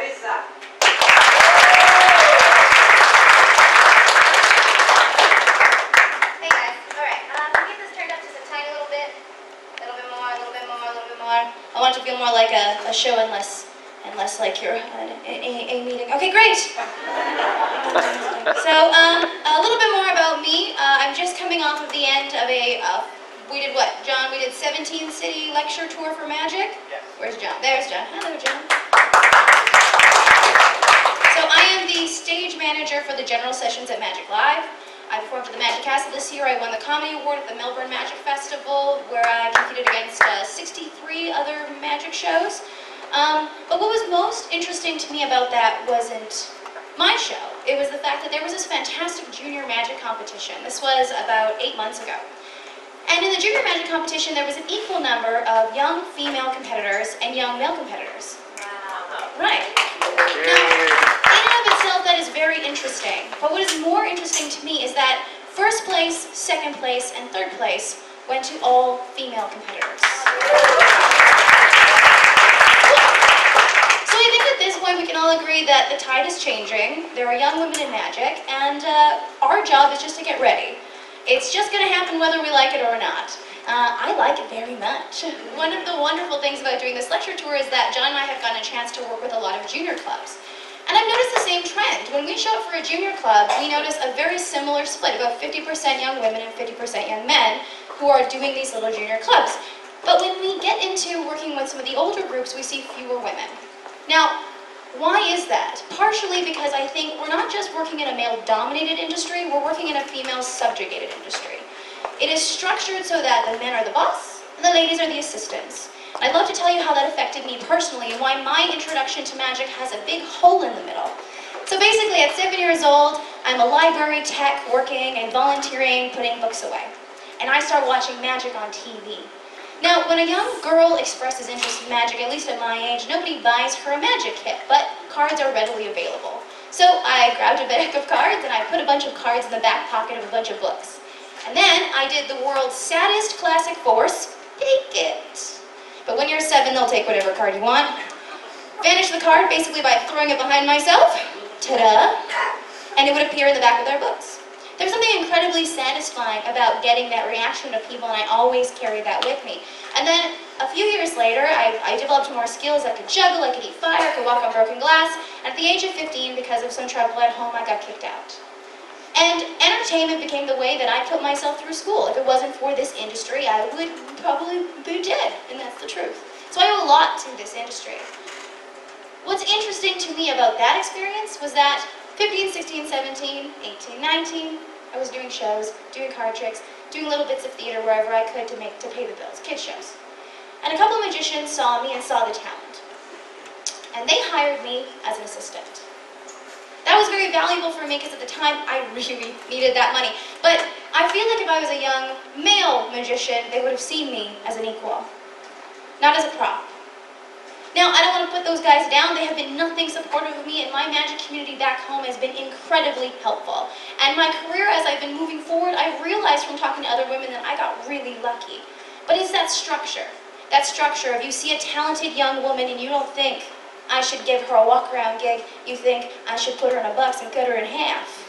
Carisa. Hey guys, alright, can we get this turned up just a tiny little bit? A little bit more, a little bit more, a little bit more. I want it to feel more like a show and less like you're a meeting. Okay, great! So, a little bit more about me. I'm just coming off of the end of we did what, John? We did 17-city lecture tour for Magic? Yes. Where's John? There's John. Hello, John. So I am the stage manager for the general sessions at Magic Live. I performed at the Magic Castle this year. I won the Comedy Award at the Melbourne Magic Festival, where I competed against 63 other magic shows. But what was most interesting to me about that wasn't my show. It was the fact that there was this fantastic junior magic competition. This was about 8 months ago. And in the junior magic competition, there was an equal number of young female competitors and young male competitors. Wow. Right. Now, in and of itself, that is very interesting. But what is more interesting to me is that first place, second place, and third place went to all female competitors. So I think at this point we can all agree that the tide is changing. There are young women in magic, and our job is just to get ready. It's just going to happen whether we like it or not. I like it very much. One of the wonderful things about doing this lecture tour is that John and I have gotten a chance to work with a lot of junior clubs. And I've noticed the same trend. When we show up for a junior club, we notice a very similar split, about 50% young women and 50% young men who are doing these little junior clubs. But when we get into working with some of the older groups, we see fewer women. Now, why is that? Partially because I think we're not just working in a male-dominated industry, we're working in a female-subjugated industry. It is structured so that the men are the boss, and the ladies are the assistants. And I'd love to tell you how that affected me personally, and why my introduction to magic has a big hole in the middle. So basically, at 7 years old, I'm a library tech working and volunteering, putting books away. And I start watching magic on TV. Now, when a young girl expresses interest in magic, at least at my age, nobody buys her a magic kit, but cards are readily available. So I grabbed a deck of cards and I put a bunch of cards in the back pocket of a bunch of books. And then I did the world's saddest classic force, take it. But when you're 7, they'll take whatever card you want. Vanish the card basically by throwing it behind myself, ta-da, and it would appear in the back of their books. There's something incredibly satisfying about getting that reaction of people, and I always carried that with me. And then a few years later, I developed more skills. I could juggle, I could eat fire, I could walk on broken glass. And at the age of 15, because of some trouble at home, I got kicked out. And entertainment became the way that I put myself through school. If it wasn't for this industry, I would probably be dead, and that's the truth. So I owe a lot to this industry. What's interesting to me about that experience was that 15, 16, 17, 18, 19, I was doing shows, doing card tricks, doing little bits of theater wherever I could to pay the bills, kids shows. And a couple of magicians saw me and saw the talent. And they hired me as an assistant. That was very valuable for me because at the time I really needed that money. But I feel like if I was a young male magician, they would have seen me as an equal, not as a prop. Now, I don't want to put those guys down. They have been nothing supportive of me, and my magic community back home has been incredibly helpful. And my career, as I've been moving forward, I've realized from talking to other women that I got really lucky. But it's that structure. That structure of you see a talented young woman and you don't think, I should give her a walk-around gig. You think, I should put her in a box and cut her in half.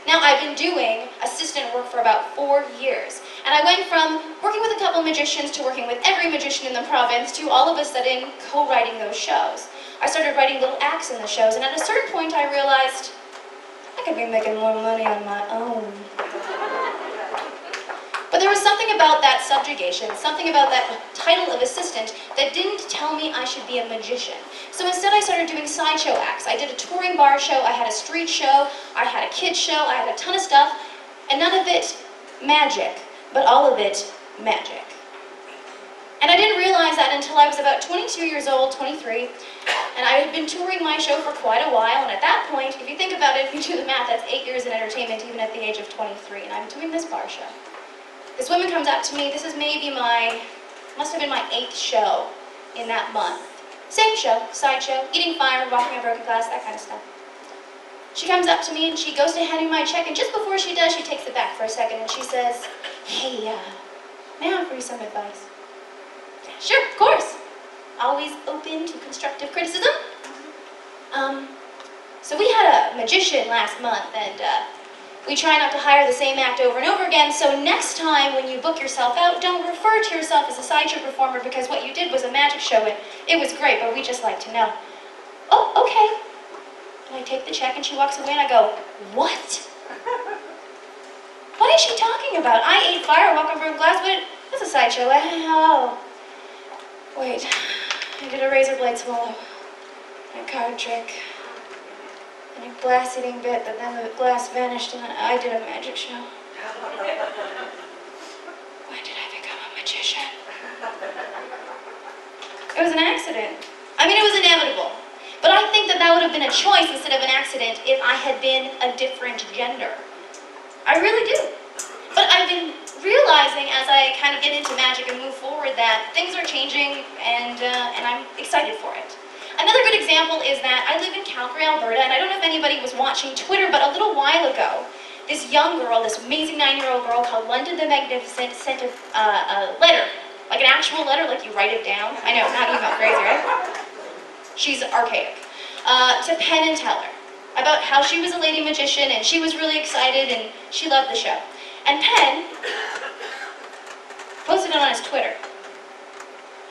Now, I've been doing assistant work for about 4 years. And I went from working with a couple magicians to working with every magician in the province to all of a sudden co-writing those shows. I started writing little acts in the shows, and at a certain point I realized I could be making more money on my own. But there was something about that subjugation, something about that title of assistant that didn't tell me I should be a magician. So instead I started doing sideshow acts. I did a touring bar show, I had a street show, I had a kids show, I had a ton of stuff, and none of it magic, but all of it magic. And I didn't realize that until I was about 22 years old, 23, and I had been touring my show for quite a while, and at that point, if you think about it, if you do the math, that's 8 years in entertainment, even at the age of 23, and I'm doing this bar show. This woman comes up to me, this is maybe must have been my 8th show in that month. Same show, sideshow, eating fire, walking on broken glass, that kind of stuff. She comes up to me and she goes to hand me my check, and just before she does, she takes it back for a second and she says, hey, may I offer you some advice? Sure, of course. Always open to constructive criticism. So we had a magician last month, and we try not to hire the same act over and over again, so next time when you book yourself out, don't refer to yourself as a sideshow performer, because what you did was a magic show, and it was great, but we just like to know. Oh, okay. And I take the check, and she walks away, and I go, what? What is she talking about? I ate fire, walk over a glass, but that's a sideshow. Oh. Wait, I did a razor blade swallow, and a card trick, and a glass eating bit, but then the glass vanished, and I did a magic show. When did I become a magician? It was an accident. I mean, it was inevitable. But I think that would have been a choice instead of an accident if I had been a different gender. I really do. But I've been realizing as I kind of get into magic and move forward that things are changing, and I'm excited for it. Another good example is that I live in Calgary, Alberta, and I don't know if anybody was watching Twitter, but a little while ago, this young girl, this amazing 9-year-old girl called London the Magnificent, sent a letter, like an actual letter, like you write it down. I know, not email, crazy, right? She's archaic. To Penn and Teller about how she was a lady magician and she was really excited and she loved the show. And Penn posted it on his Twitter.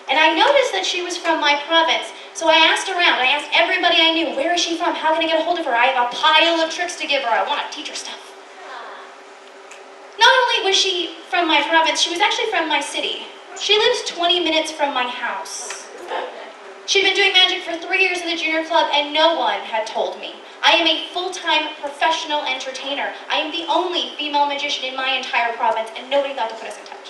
And I noticed that she was from my province, so I asked around. I asked everybody I knew, where is she from? How can I get a hold of her? I have a pile of tricks to give her. I want to teach her stuff. Not only was she from my province, she was actually from my city. She lives 20 minutes from my house. She'd been doing magic for 3 years in the junior club, and no one had told me. I am a full-time professional entertainer. I am the only female magician in my entire province, and nobody thought to put us in touch.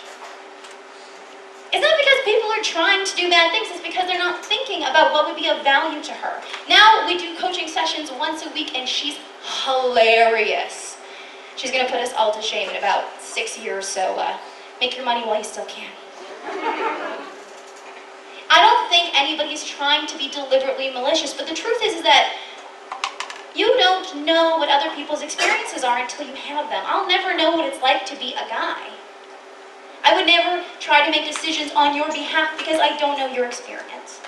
It's not because people are trying to do bad things, it's because they're not thinking about what would be of value to her. Now we do coaching sessions once a week, and she's hilarious. She's going to put us all to shame in about 6 years, so make your money while you still can. I don't think anybody's trying to be deliberately malicious, but the truth is that you don't know what other people's experiences are until you have them. I'll never know what it's like to be a guy. I would never try to make decisions on your behalf because I don't know your experience.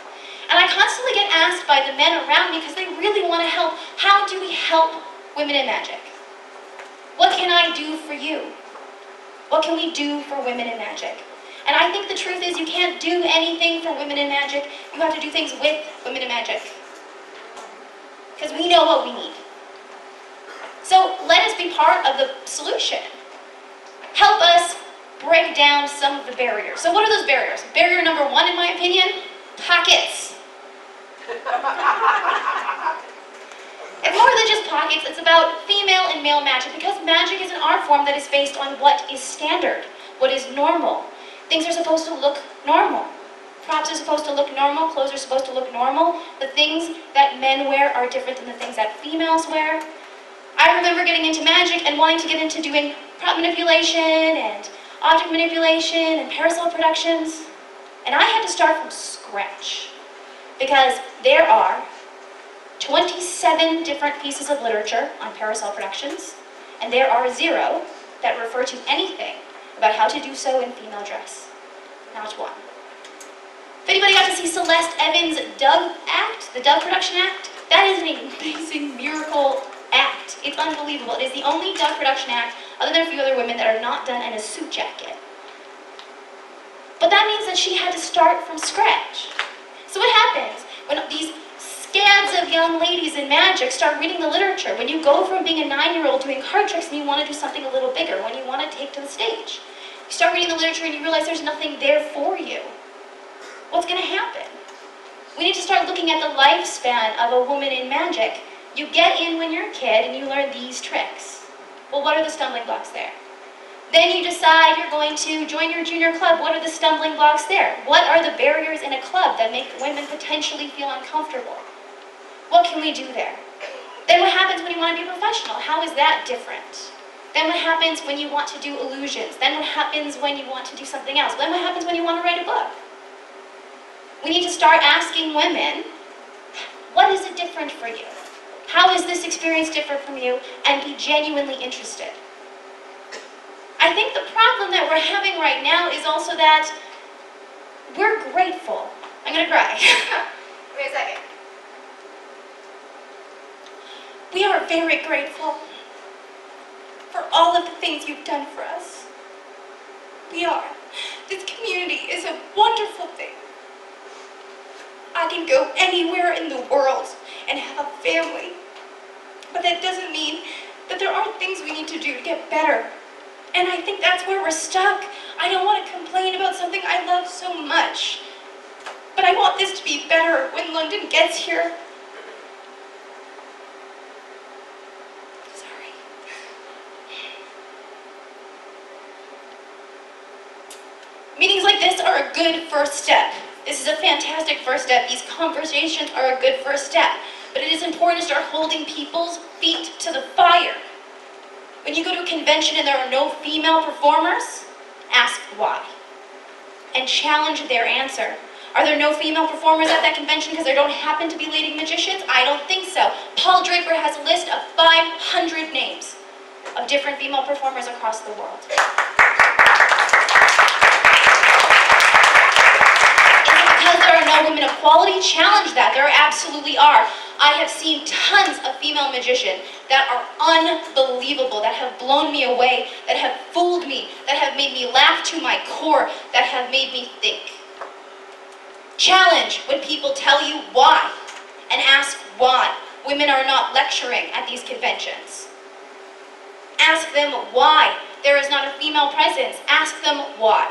And I constantly get asked by the men around me because they really want to help. How do we help women in magic? What can I do for you? What can we do for women in magic? And I think the truth is you can't do anything for women in magic. You have to do things with women in magic. Because we know what we need. So let us be part of the solution. Help us break down some of the barriers. So what are those barriers? Barrier number 1, in my opinion, pockets. It's more than just pockets. It's about female and male magic, because magic is an art form that is based on what is standard, what is normal. Things are supposed to look normal. Props are supposed to look normal. Clothes are supposed to look normal. The things that men wear are different than the things that females wear. I remember getting into magic and wanting to get into doing prop manipulation and object manipulation and parasol productions. And I had to start from scratch, because there are 27 different pieces of literature on parasol productions, and there are 0 that refer to anything about how to do so in female dress. Not one. If anybody got to see Celeste Evans' Dove Act, the Dove Production Act, that is an amazing miracle act. It's unbelievable. It is the only Dove Production Act, other than a few other women, that are not done in a suit jacket. But that means that she had to start from scratch. So what happens when these scads of young ladies in magic start reading the literature? When you go from being a 9-year-old doing card tricks and you want to do something a little bigger, when you want to take to the stage. You start reading the literature and you realize there's nothing there for you. What's going to happen? We need to start looking at the lifespan of a woman in magic. You get in when you're a kid and you learn these tricks. Well, what are the stumbling blocks there? Then you decide you're going to join your junior club. What are the stumbling blocks there? What are the barriers in a club that make women potentially feel uncomfortable? What can we do there? Then what happens when you want to be professional? How is that different? Then what happens when you want to do illusions? Then what happens when you want to do something else? Then what happens when you want to write a book? We need to start asking women, what is it different for you? How is this experience different from you? And be genuinely interested. I think the problem that we're having right now is also that we're grateful. I'm going to cry. Wait a second. We are very grateful for all of the things you've done for us. We are. This community is a wonderful thing. I can go anywhere in the world and have a family, but that doesn't mean that there aren't things we need to do to get better. And I think that's where we're stuck. I don't want to complain about something I love so much, but I want this to be better when London gets here. Sorry. Meetings like this are a good first step. This is a fantastic first step. These conversations are a good first step. But it is important to start holding people's feet to the fire. When you go to a convention and there are no female performers, ask why. And challenge their answer. Are there no female performers at that convention because there don't happen to be lady magicians? I don't think so. Paul Draper has a list of 500 names of different female performers across the world. Because there are no women of quality, challenge that. There absolutely are. I have seen tons of female magicians that are unbelievable, that have blown me away, that have fooled me, that have made me laugh to my core, that have made me think. Challenge when people tell you why, and ask why women are not lecturing at these conventions. Ask them why there is not a female presence. Ask them why.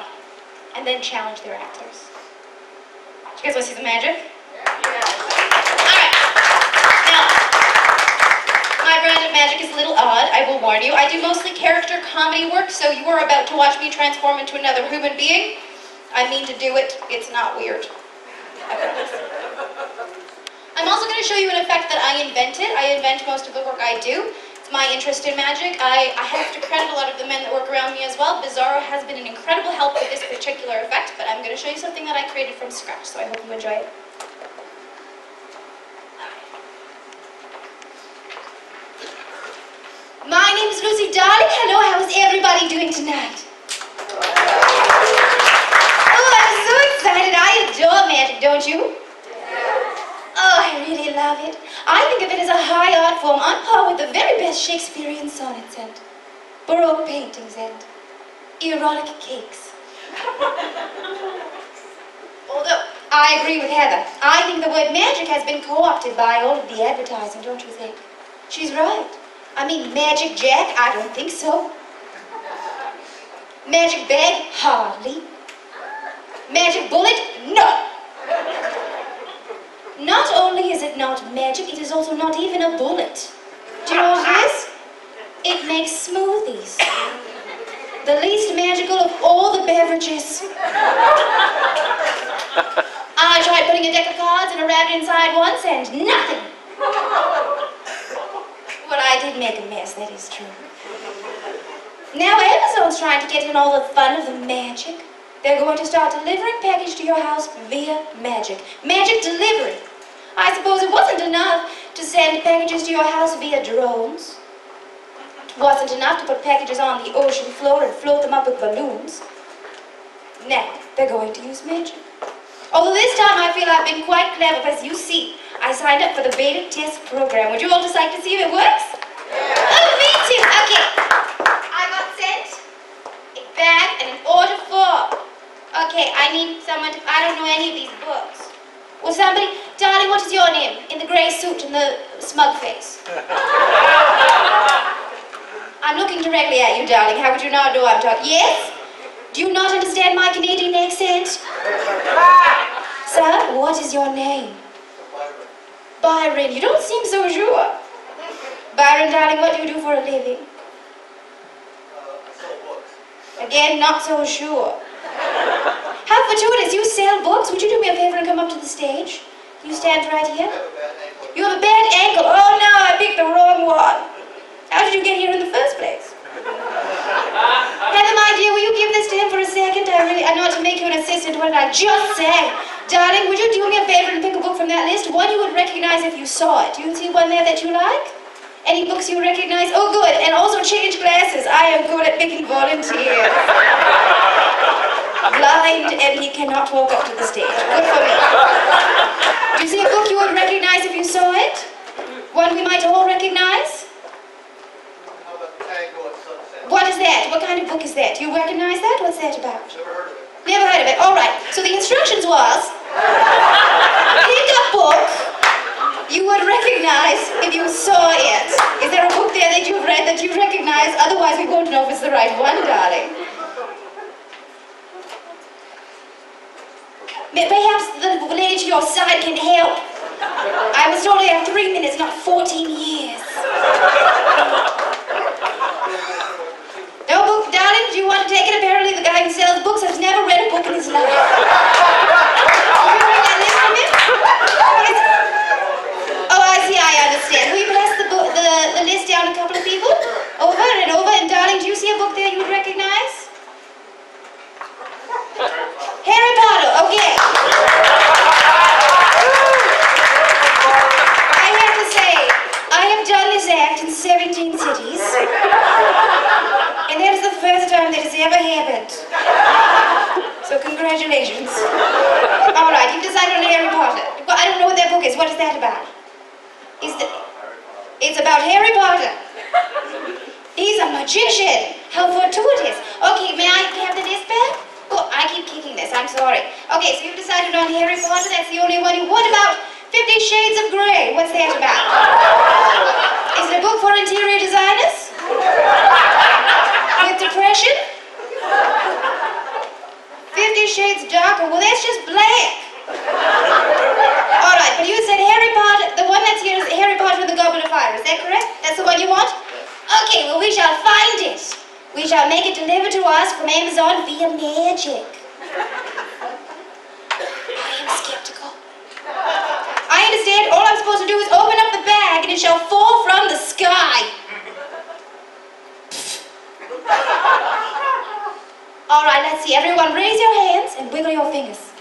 And then challenge their actors. Do you guys want to see some magic? Alright. Now, my brand of magic is a little odd, I will warn you. I do mostly character comedy work, so you are about to watch me transform into another human being. I mean to do it. It's not weird. I promise. I'm also going to show you an effect that I invented. I invent most of the work I do. It's my interest in magic. I have to credit a lot of the men that work around me as well. Bizarro has been an incredible help with this particular effect, but I'm going to show you something that I created from scratch, so I hope you enjoy it. My name is Lucy Darling. Hello, how is everybody doing tonight? Oh, I'm so excited. I adore magic, don't you? Oh, I really love it. I think of it as a high art form on par with the very best Shakespearean sonnets and Baroque paintings and erotic cakes. Although, I agree with Heather. I think the word magic has been co-opted by all of the advertising, don't you think? She's right. I mean, Magic Jack? I don't think so. Magic Bag? Hardly. Magic Bullet? No. Not only is it not magic, it is also not even a bullet. Do you know what it is? It makes smoothies. The least magical of all the beverages. I tried putting a deck of cards and a rabbit inside once and nothing. But I did make a mess, that is true. Now Amazon's trying to get in all the fun of the magic. They're going to start delivering packages to your house via magic. Magic delivery. I suppose it wasn't enough to send packages to your house via drones. It wasn't enough to put packages on the ocean floor and float them up with balloons. Now they're going to use magic. Although this time I feel I've been quite clever, because you see, I signed up for the beta test program. Would you all just like to see if it works? Yeah. Oh, me too. Okay. I got sent a bag and an order form. Okay, I need someone to, I don't know any of these books. Will somebody, darling, what is your name? In the grey suit and the smug face. I'm looking directly at you, darling. How would you not know I'm talking? Yes? Do you not understand my Canadian accent? Sir, what is your name? Byron, you don't seem so sure. Byron, darling, what do you do for a living? I sell books. Again, not so sure. How fortuitous, you sell books. Would you do me a favor and come up to the stage? You stand right here. I have a bad ankle. You have a bad ankle. Oh no, I picked the wrong one. How did you get here in the first place? Heather, my dear, will you give this to him for a second? I know to make you an assistant. What did I just say? Darling, would you do me a favor and pick a book from that list? One you would recognize if you saw it. Do you see one there that you like? Any books you recognize? Oh, good. And also change glasses. I am good at picking volunteers. Blind, and he cannot walk up to the stage. Good for me. Do you see a book you would recognize if you saw it? One we might all recognize? How about Tango at Sunset? What is that? What kind of book is that? Do you recognize that? What's that about? Never heard of it. Never heard of it. All right. So the instructions was, pick a book you would recognize if you saw it. Is there a book there that you've read that you recognize? Otherwise, we won't know if it's the right one, darling. Perhaps the lady to your side can help. I was told I have 3 minutes, not 14 years. No book, darling? Do you want to take it? Apparently the guy who sells books has never read a book in his life. You heard that list from him? Oh, I see, I understand. Will you pass the list down to a couple of people? Over and over. And darling, do you see a book there you would recognize? Harry Potter, okay. I have to say, I have done this act in 17 cities. And that is the first time that has ever happened. So congratulations. All right, you've decided on Harry Potter. Well, I don't know what that book is. What is that about? It's about Harry Potter. He's a magician. How fortuitous. Okay, may I have the list back? Oh, I keep kicking this. I'm sorry. Okay, so you've decided on Harry Potter. That's the only one you... What about 50 Shades of Grey? What's that about? Is it a book for interior designers? With depression? 50 Shades Darker? Well, that's just black. All right, but you said Harry Potter. The one that's here is Harry Potter and the Goblet of Fire. Is that correct? That's the one you want? Okay, well, we shall find it. We shall make it delivered to us from Amazon via magic. I am skeptical. I understand all I'm supposed to do is open up the bag and it shall fall from the sky. All right, let's see. Everyone raise your hands and wiggle your fingers.